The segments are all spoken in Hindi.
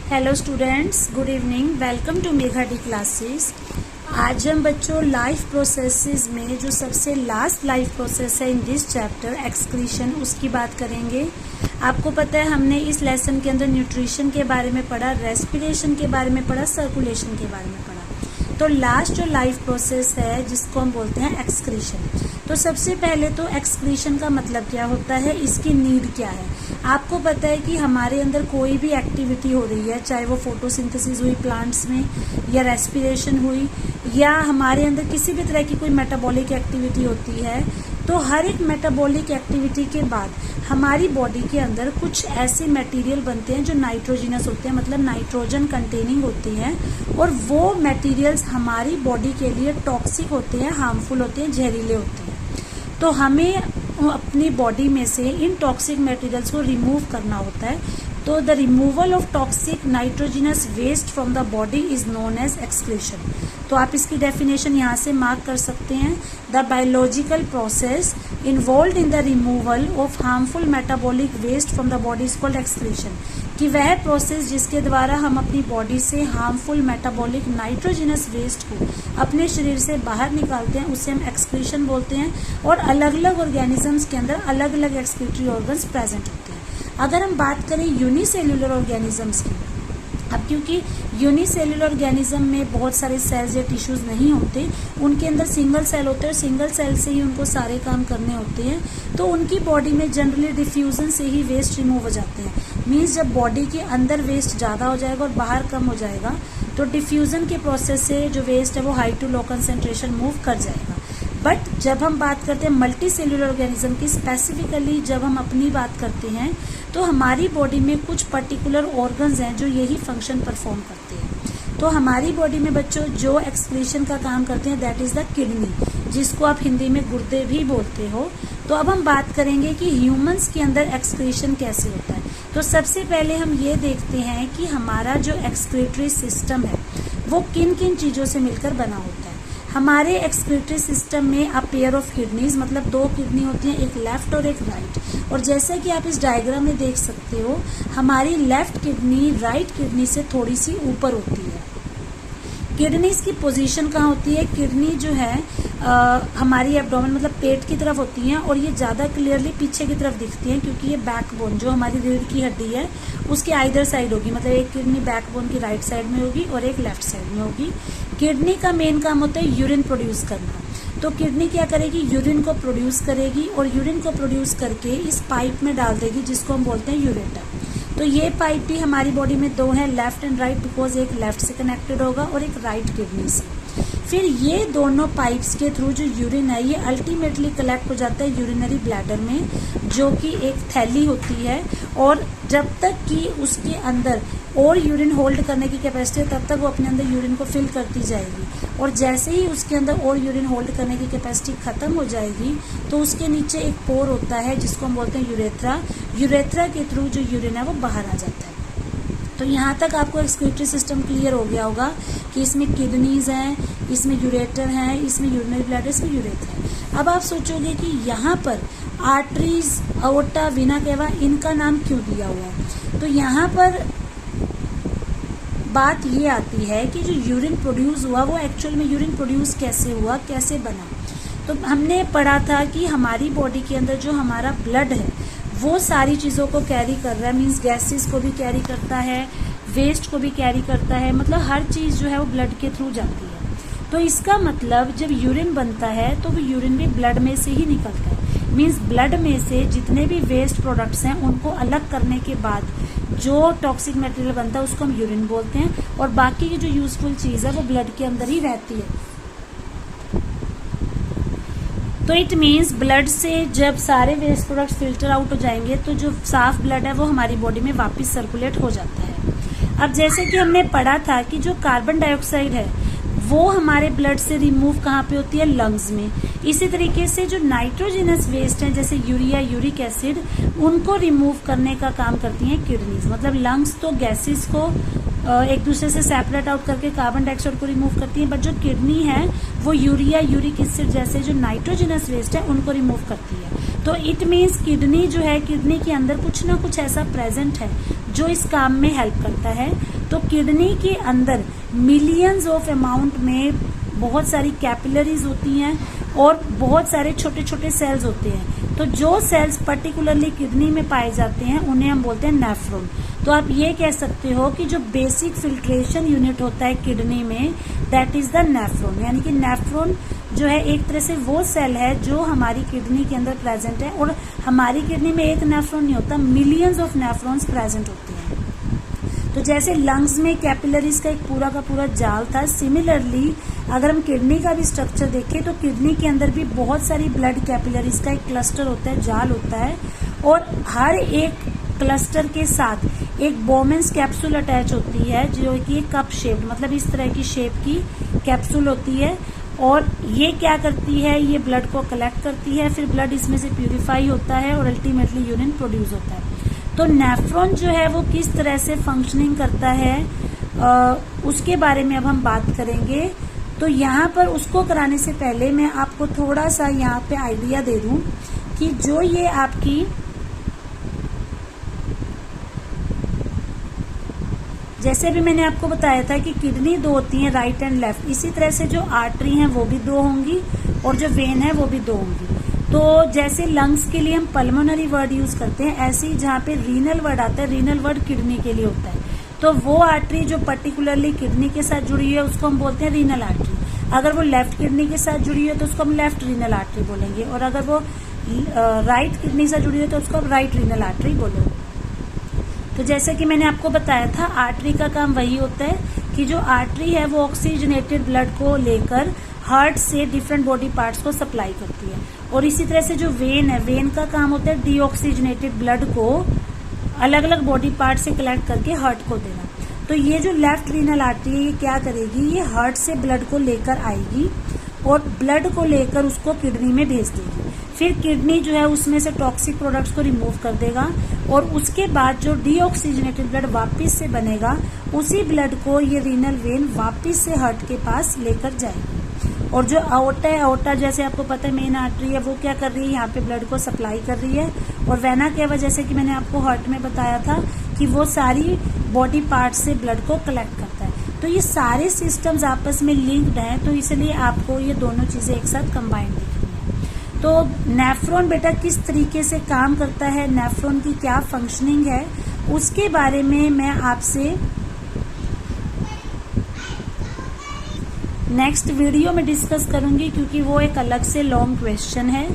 Hello students, good evening. Welcome to Megha D classes. आज हम बच्चों लाइफ प्रोसेसेस में जो सबसे लास्ट लाइफ प्रोसेस है इन दिस चैप्टर एक्सक्रीशन, उसकी बात करेंगे। आपको पता है हमने इस लेसन के अंदर न्यूट्रिशन के बारे में पढ़ा, रेस्पिरेशन के बारे में पढ़ा, सर्कुलेशन के बारे में पढ़ा। तो लास्ट जो लाइफ प्रोसेस है जिसको हम बोलते हैं एक्सक्रीशन। तो सबसे पहले तो एक्सक्रीशन का मतलब क्या होता है, इसकी नीड क्या है। आपको पता है कि हमारे अंदर कोई भी एक्टिविटी हो रही है, चाहे वो फोटोसिंथेसिस हुई प्लांट्स में, या रेस्पिरेशन हुई, या हमारे अंदर किसी भी तरह की कोई मेटाबॉलिक एक्टिविटी होती है, तो हर एक मेटाबॉलिक एक्टिविटी के बाद हमारी बॉडी के अंदर कुछ ऐसे मटेरियल बनते हैं जो नाइट्रोजिनस होते हैं, मतलब नाइट्रोजन कंटेनिंग होते हैं, और वो मटेरियल्स हमारी बॉडी के लिए टॉक्सिक होते हैं, हार्मफुल होते हैं, जहरीले होते हैं। तो हमें अपनी बॉडी में से इन टॉक्सिक मटेरियल्स को रिमूव करना होता है। तो the removal of toxic nitrogenous waste from the body is known as excretion. तो आप इसकी डेफिनेशन यहाँ से मार्क कर सकते हैं। The biological process involve in the removal of harmful metabolic waste from the body is called excretion. कि वह प्रोसेस जिसके द्वारा हम अपनी बॉडी से हार्मफुल मेटाबॉलिक नाइट्रोजिनस वेस्ट को अपने शरीर से बाहर निकालते हैं, उसे हम एक्सक्रीशन बोलते हैं। और अलग अलग ऑर्गेनिजम्स के अंदर अलग अलग एक्सक्रीटरी ऑर्गन्स प्रेजेंट होते हैं। अगर हम बात करें यूनिसेल्युलर ऑर्गेनिजम्स की, अब क्योंकि यूनिसेल्युलर ऑर्गेनिज्म में बहुत सारे सेल्स या टिश्यूज नहीं होते, उनके अंदर सिंगल सेल होते हैं और सिंगल सेल से ही उनको सारे काम करने होते हैं, तो उनकी बॉडी में जनरली डिफ्यूजन से ही वेस्ट रिमूव हो जाते हैं। मीन्स जब बॉडी के अंदर वेस्ट ज़्यादा हो जाएगा और बाहर कम हो जाएगा, तो डिफ्यूजन के प्रोसेस से जो वेस्ट है वो high to low concentration move कर जाएगा। बट जब हम बात करते हैं मल्टी सेल्युलर ऑर्गेनिज्म की, स्पेसिफिकली जब हम अपनी बात करते हैं, तो हमारी बॉडी में कुछ पर्टिकुलर ऑर्गन्स हैं जो यही फंक्शन परफॉर्म करते हैं। तो हमारी बॉडी में बच्चों जो एक्सक्रीशन का काम करते हैं दैट इज द किडनी, जिसको आप हिंदी में गुर्दे भी बोलते हो। तो अब हम बात करेंगे कि ह्यूमंस के अंदर एक्सक्रीशन कैसे होता है। तो सबसे पहले हम ये देखते हैं कि हमारा जो एक्सक्रीटरी सिस्टम है वो किन किन चीज़ों से मिलकर बना होता है। हमारे एक्सक्रीटरी सिस्टम में अ पेयर ऑफ किडनीज, मतलब दो किडनी होती हैं, एक लेफ्ट और एक राइट। और जैसा कि आप इस डायग्राम में देख सकते हो, हमारी लेफ्ट किडनी राइट किडनी से थोड़ी सी ऊपर होती है। किडनीज की पोजीशन कहाँ होती है, किडनी जो है हमारी एब्डोमेन मतलब पेट की तरफ होती हैं, और ये ज़्यादा क्लियरली पीछे की तरफ दिखती हैं क्योंकि ये बैकबोन जो हमारी रीढ़ की हड्डी है उसके आइदर साइड होगी, मतलब एक किडनी बैकबोन की राइट साइड में होगी और एक लेफ्ट साइड में होगी। किडनी का मेन काम होता है यूरिन प्रोड्यूस करना। तो किडनी क्या करेगी, यूरिन को प्रोड्यूस करेगी, और यूरिन को प्रोड्यूस करके इस पाइप में डाल देगी जिसको हम बोलते हैं यूरेटर। तो ये पाइप भी हमारी बॉडी में दो है, लेफ्ट एंड राइट, बिकॉज एक लेफ्ट से कनेक्टेड होगा और एक राइट किडनी से। फिर ये दोनों पाइप्स के थ्रू जो यूरिन है ये अल्टीमेटली कलेक्ट हो जाता है यूरिनरी ब्लैडर में, जो कि एक थैली होती है। और जब तक कि उसके अंदर और यूरिन होल्ड करने की कैपेसिटी है तब तक वो अपने अंदर यूरिन को फिल करती जाएगी। और जैसे ही उसके अंदर और यूरिन होल्ड करने की कैपेसिटी खत्म हो जाएगी तो उसके नीचे एक पोर होता है जिसको हम बोलते हैं यूरेथ्रा। यूरेथ्रा के थ्रू जो यूरिन है वो बाहर आ जाता है। तो यहाँ तक आपको एक्सक्रीटरी सिस्टम क्लियर हो गया होगा कि इसमें किडनीज हैं, इसमें यूरेटर हैं, इसमें यूरिनरी ब्लैडर, इसमें यूरेथ्रा है। अब आप सोचोगे कि यहाँ पर आर्टरीज, अओर्टा, वीना केवा, इनका नाम क्यों दिया हुआ है। तो यहाँ पर बात ये आती है कि जो यूरिन प्रोड्यूस हुआ वो एक्चुअल में यूरिन प्रोड्यूस कैसे हुआ, कैसे बना। तो हमने पढ़ा था कि हमारी बॉडी के अंदर जो हमारा ब्लड है वो सारी चीज़ों को कैरी कर रहा है, मीन्स गैसेस को भी कैरी करता है, वेस्ट को भी कैरी करता है, मतलब हर चीज़ जो है वो ब्लड के थ्रू जाती है। तो इसका मतलब जब यूरिन बनता है तो वो यूरिन भी ब्लड में से ही निकलता है। मीन्स ब्लड में से जितने भी वेस्ट प्रोडक्ट्स हैं उनको अलग करने के बाद जो टॉक्सिक मटेरियल बनता है उसको हम यूरिन बोलते हैं, और बाकी की जो यूजफुल चीज़ है वो ब्लड के अंदर ही रहती है। तो इट मीन्स ब्लड से जब सारे वेस्ट प्रोडक्ट्स फिल्टर आउट हो जाएंगे तो जो साफ ब्लड है वो हमारी बॉडी में वापस सर्कुलेट हो जाता है। अब जैसे कि हमने पढ़ा था कि जो कार्बन डाइऑक्साइड है वो हमारे ब्लड से रिमूव कहाँ पे होती है, लंग्स में। इसी तरीके से जो नाइट्रोजिनस वेस्ट है जैसे यूरिया, यूरिक एसिड, उनको रिमूव करने का काम करती हैं किडनीज। मतलब लंग्स तो गैसेस को एक दूसरे से सेपरेट आउट करके कार्बन डाइऑक्साइड को रिमूव करती है, बट जो किडनी है वो यूरिया, यूरिक एसिड जैसे जो नाइट्रोजिनस वेस्ट है उनको रिमूव करती है। तो इट मीन्स किडनी जो है, किडनी के अंदर कुछ ना कुछ ऐसा प्रेजेंट है जो इस काम में हेल्प करता है। तो किडनी के अंदर मिलियंस ऑफ अमाउंट में बहुत सारी कैपिलरीज होती हैं और बहुत सारे छोटे छोटे सेल्स होते हैं। तो जो सेल्स पर्टिकुलरली किडनी में पाए जाते हैं उन्हें हम बोलते हैं नेफ्रॉन। तो आप ये कह सकते हो कि जो बेसिक फिल्ट्रेशन यूनिट होता है किडनी में, दैट इज द नेफ्रॉन। यानी कि नेफ्रॉन जो है एक तरह से वो सेल है जो हमारी किडनी के अंदर प्रेजेंट है, और हमारी किडनी में एक नेफ्रॉन नहीं होता, मिलियंस ऑफ नेफ्रॉन्स प्रेजेंट होते हैं। तो जैसे लंग्स में कैपिलरीज का एक पूरा का पूरा जाल था, सिमिलरली अगर हम किडनी का भी स्ट्रक्चर देखें तो किडनी के अंदर भी बहुत सारी ब्लड कैपिलरीज का एक क्लस्टर होता है, जाल होता है, और हर एक क्लस्टर के साथ एक बोमेंस कैप्सूल अटैच होती है जो कि कप शेप्ड, मतलब इस तरह की शेप की कैप्सूल होती है। और ये क्या करती है, ये ब्लड को कलेक्ट करती है, फिर ब्लड इसमें से प्यूरिफाई होता है और अल्टीमेटली यूरिन प्रोड्यूस होता है। तो नेफ्रॉन जो है वो किस तरह से फंक्शनिंग करता है उसके बारे में अब हम बात करेंगे। तो यहाँ पर उसको कराने से पहले मैं आपको थोड़ा सा यहाँ पे आइडिया दे दूं कि जो ये आपकी जैसे भी मैंने आपको बताया था कि किडनी दो होती हैं, राइट एंड लेफ्ट, इसी तरह से जो आर्टरी हैं वो भी दो होंगी और जो वेन है वो भी दो होंगी। तो जैसे लंग्स के लिए हम पल्मोनरी वर्ड यूज करते हैं, ऐसे ही जहाँ पे रीनल वर्ड आता है, रीनल वर्ड किडनी के लिए होता है। तो वो आर्टरी जो पर्टिकुलरली किडनी के साथ जुड़ी है उसको हम बोलते हैं रीनल आर्टरी। अगर वो लेफ्ट किडनी के साथ जुड़ी है तो उसको हम लेफ्ट रीनल आर्टरी बोलेंगे, और अगर वो राइट किडनी से जुड़ी है तो उसको हम राइट रीनल आर्टरी बोलेंगे। तो जैसे कि मैंने आपको बताया था, आर्टरी का काम वही होता है कि जो आर्टरी है वो ऑक्सीजनेटेड ब्लड को लेकर हार्ट से डिफरेंट बॉडी पार्ट्स को सप्लाई करती है। और इसी तरह से जो वेन है, वेन का काम होता है डीऑक्सीजनेटेड ब्लड को अलग अलग बॉडी पार्ट से कलेक्ट करके हार्ट को देना। तो ये जो लेफ्ट रीनल आर्टरी है ये क्या करेगी, ये हार्ट से ब्लड को लेकर आएगी और ब्लड को लेकर उसको किडनी में भेज देगी। फिर किडनी जो है उसमें से टॉक्सिक प्रोडक्ट्स को रिमूव कर देगा और उसके बाद जो डीऑक्सीजनेटेड ब्लड वापस से बनेगा उसी ब्लड को ये रीनल वेन वापस से हार्ट के पास लेकर जाएगी। और जो आउटा है, आउटा जैसे आपको पता है मेन आर्टरी है, वो क्या कर रही है, यहाँ पे ब्लड को सप्लाई कर रही है। और वेना केवा जैसे कि मैंने आपको हार्ट में बताया था कि वो सारी बॉडी पार्ट से ब्लड को कलेक्ट करता है। तो ये सारे सिस्टम्स आपस में लिंक्ड हैं, तो इसलिए आपको ये दोनों चीजें एक साथ कंबाइंड दिखनी है। तो नेफ्रॉन बेटा किस तरीके से काम करता है, नेफ्रॉन की क्या फंक्शनिंग है, उसके बारे में मैं आपसे नेक्स्ट वीडियो में डिस्कस करूंगी, क्योंकि वो एक अलग से लॉन्ग क्वेश्चन है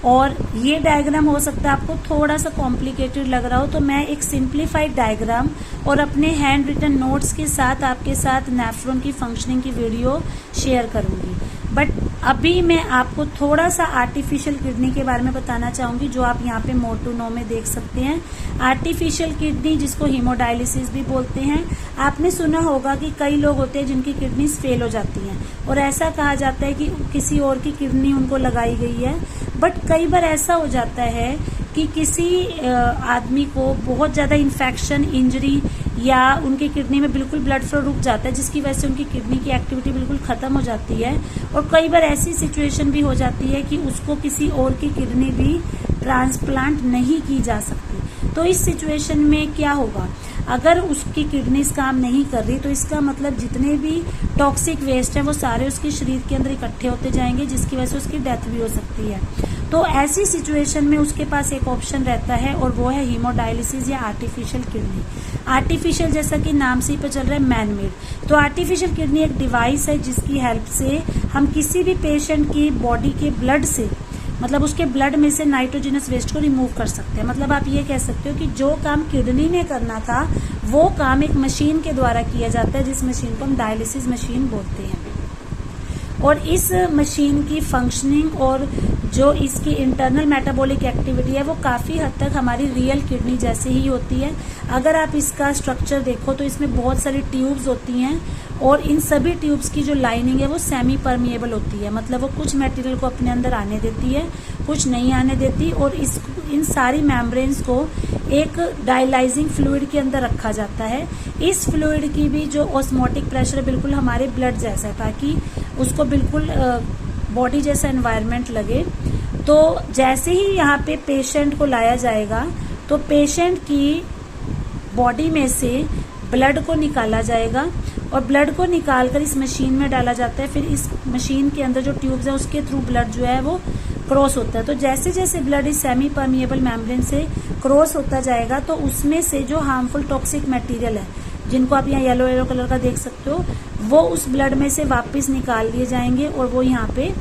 और ये डायग्राम हो सकता है आपको थोड़ा सा कॉम्प्लिकेटेड लग रहा हो। तो मैं एक सिंप्लीफाइड डायग्राम और अपने हैंड रिटन नोट्स के साथ आपके साथ नेफ्रॉन की फंक्शनिंग की वीडियो शेयर करूंगी। बट अभी मैं आपको थोड़ा सा आर्टिफिशियल किडनी के बारे में बताना चाहूंगी, जो आप यहाँ पे मोटू 9 में देख सकते हैं। आर्टिफिशियल किडनी जिसको हीमोडायलिसिस भी बोलते हैं, आपने सुना होगा कि कई लोग होते हैं जिनकी किडनीज फेल हो जाती हैं और ऐसा कहा जाता है कि किसी और की किडनी उनको लगाई गई है। बट कई बार ऐसा हो जाता है कि किसी आदमी को बहुत ज्यादा इन्फेक्शन, इंजरी या उनकी किडनी में बिल्कुल ब्लड फ्लो रुक जाता है, जिसकी वजह से उनकी किडनी की एक्टिविटी बिल्कुल खत्म हो जाती है। और कई बार ऐसी सिचुएशन भी हो जाती है कि उसको किसी और की किडनी भी ट्रांसप्लांट नहीं की जा सकती। तो इस सिचुएशन में क्या होगा, अगर उसकी किडनीज काम नहीं कर रही तो इसका मतलब जितने भी टॉक्सिक वेस्ट है वो सारे उसके शरीर के अंदर इकट्ठे होते जाएंगे, जिसकी वजह से उसकी डेथ भी हो सकती है। तो ऐसी सिचुएशन में उसके पास एक ऑप्शन रहता है और वो है हीमोडायलिसिस या आर्टिफिशियल किडनी। आर्टिफिशियल जैसा कि नाम से ही पता चल रहा है, मैन मेड। तो आर्टिफिशियल किडनी एक डिवाइस है जिसकी हेल्प से हम किसी भी पेशेंट की बॉडी के ब्लड से, मतलब उसके ब्लड में से नाइट्रोजनस वेस्ट को रिमूव कर सकते हैं। मतलब आप ये कह सकते हो कि जो काम किडनी ने करना था वो काम एक मशीन के द्वारा किया जाता है, जिस मशीन को हम डायलिसिस मशीन बोलते हैं। और इस मशीन की फंक्शनिंग और जो इसकी इंटरनल मेटाबॉलिक एक्टिविटी है वो काफी हद तक हमारी रियल किडनी जैसे ही होती है। अगर आप इसका स्ट्रक्चर देखो तो इसमें बहुत सारी ट्यूब्स होती हैं और इन सभी ट्यूब्स की जो लाइनिंग है वो सेमी परमिएबल होती है, मतलब वो कुछ मटेरियल को अपने अंदर आने देती है, कुछ नहीं आने देती। और इन सारी मेम्ब्रेन्स को एक डायलाइजिंग फ्लूइड के अंदर रखा जाता है। इस फ्लूइड की भी जो ऑस्मोटिक प्रेशर है बिल्कुल हमारे ब्लड जैसा है, ताकि उसको बिल्कुल बॉडी जैसा एनवायरनमेंट लगे। तो जैसे ही यहाँ पे पेशेंट को लाया जाएगा तो पेशेंट की बॉडी में से ब्लड को निकाला जाएगा और ब्लड को निकालकर इस मशीन में डाला जाता है। फिर इस मशीन के अंदर जो ट्यूब्स है उसके थ्रू ब्लड जो है वो क्रॉस होता है। तो जैसे जैसे ब्लड इस सेमी परमिएबल मेम्ब्रेन से क्रॉस होता जाएगा तो उसमें से जो हार्मफुल टॉक्सिक मटेरियल है, जिनको आप यहाँ येलो येलो कलर का देख सकते हो, वो उस ब्लड में से वापस निकाल दिए जाएंगे और वो यहाँ पे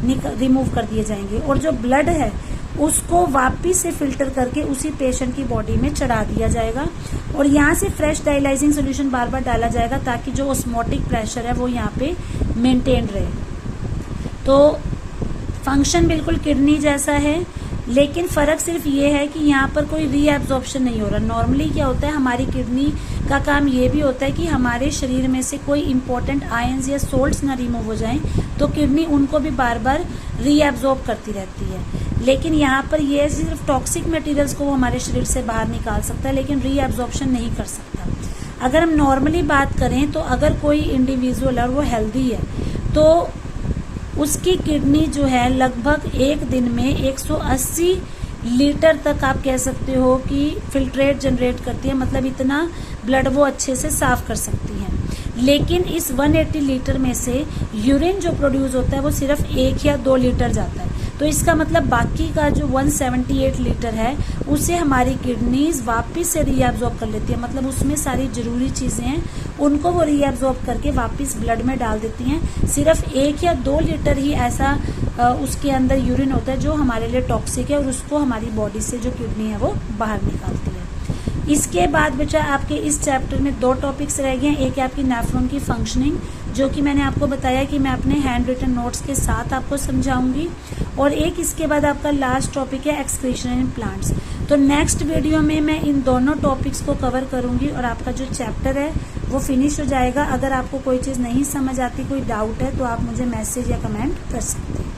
रिमूव कर दिए जाएंगे। और जो ब्लड है उसको वापिस से फिल्टर करके उसी पेशेंट की बॉडी में चढ़ा दिया जाएगा और यहाँ से फ्रेश डायलाइजिंग सोल्यूशन बार बार डाला जाएगा ताकि जो ऑस्मोटिक प्रेशर है वो यहाँ पे मेंटेन रहे। तो फंक्शन बिल्कुल किडनी जैसा है, लेकिन फर्क सिर्फ ये है कि यहाँ पर कोई रीएब्जॉर्प्शन नहीं हो रहा। नॉर्मली क्या होता है, हमारी किडनी का काम ये भी होता है कि हमारे शरीर में से कोई इंपॉर्टेंट आयंस या सोल्ट्स ना रिमूव हो जाएं तो किडनी उनको भी बार बार रीएब्जॉर्ब करती रहती है। लेकिन यहाँ पर ये सिर्फ टॉक्सिक मटेरियल्स को वो हमारे शरीर से बाहर निकाल सकता है, लेकिन रीएब्जॉर्प्शन नहीं कर सकता। अगर हम नॉर्मली बात करें तो अगर कोई इंडिविजुअल और वो हेल्दी है तो उसकी किडनी जो है लगभग एक दिन में 180 लीटर तक आप कह सकते हो कि फिल्ट्रेट जनरेट करती है, मतलब इतना ब्लड वो अच्छे से साफ कर सकती है। लेकिन इस 180 लीटर में से यूरिन जो प्रोड्यूस होता है वो सिर्फ 1 या 2 लीटर जाता है। तो इसका मतलब बाकी का जो 178 लीटर है उसे हमारी किडनीज वापस से रीअब्जॉर्ब कर लेती है, मतलब उसमें सारी जरूरी चीजें हैं उनको वो रीअब्जॉर्ब करके वापस ब्लड में डाल देती हैं। सिर्फ 1 या 2 लीटर ही ऐसा उसके अंदर यूरिन होता है जो हमारे लिए टॉक्सिक है और उसको हमारी बॉडी से जो किडनी है वो बाहर निकालती है। इसके बाद बच्चा आपके इस चैप्टर में 2 टॉपिक्स रह गए हैं। एक है आपकी नेफ्रॉन की फंक्शनिंग, जो कि मैंने आपको बताया कि मैं अपने हैंड रिटन नोट्स के साथ आपको समझाऊंगी, और एक इसके बाद आपका लास्ट टॉपिक है एक्सक्रीशन इन प्लांट्स। तो नेक्स्ट वीडियो में मैं इन दोनों टॉपिक्स को कवर करूंगी और आपका जो चैप्टर है वो फिनिश हो जाएगा। अगर आपको कोई चीज़ नहीं समझ आती, कोई डाउट है, तो आप मुझे मैसेज या कमेंट कर सकते हैं।